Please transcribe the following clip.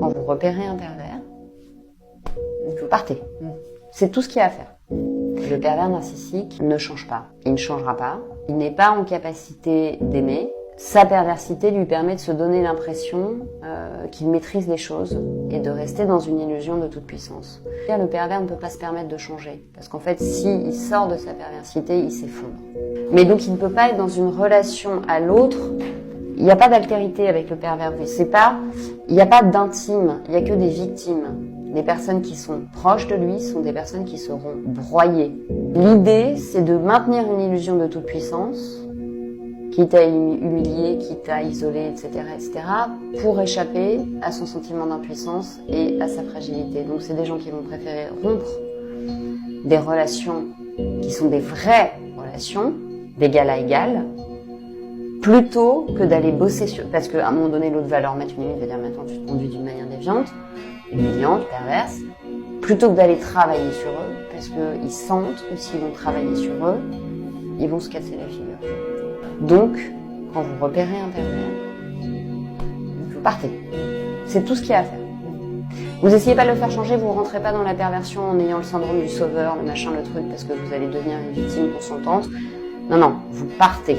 Quand vous repérez un pervers, vous partez. C'est tout ce qu'il y a à faire. Le pervers narcissique ne change pas. Il ne changera pas. Il n'est pas en capacité d'aimer. Sa perversité lui permet de se donner l'impression qu'il maîtrise les choses et de rester dans une illusion de toute puissance. Le pervers ne peut pas se permettre de changer. Parce qu'en fait, s'il sort de sa perversité, il s'effondre. Mais donc, il ne peut pas être dans une relation à l'autre. Il n'y a pas d'altérité avec le pervers. Il n'y a pas d'intime. Il n'y a que des victimes. Les personnes qui sont proches de lui sont des personnes qui seront broyées. L'idée, c'est de maintenir une illusion de toute puissance, quitte à humilier, quitte à isoler, etc., pour échapper à son sentiment d'impuissance et à sa fragilité. Donc c'est des gens qui vont préférer rompre des relations qui sont des vraies relations, d'égal à égal, plutôt que d'aller bosser sur... Parce qu'à un moment donné, l'autre va leur mettre une limite, va dire « Maintenant, tu te conduis d'une manière déviante, humiliante, perverse », plutôt que d'aller travailler sur eux, parce qu'ils sentent que s'ils vont travailler sur eux, ils vont se casser la figure. Donc, quand vous repérez un pervers, vous partez. C'est tout ce qu'il y a à faire. Vous essayez pas de le faire changer, vous rentrez pas dans la perversion en ayant le syndrome du sauveur, le machin, le truc, parce que vous allez devenir une victime consentante. Non, vous partez.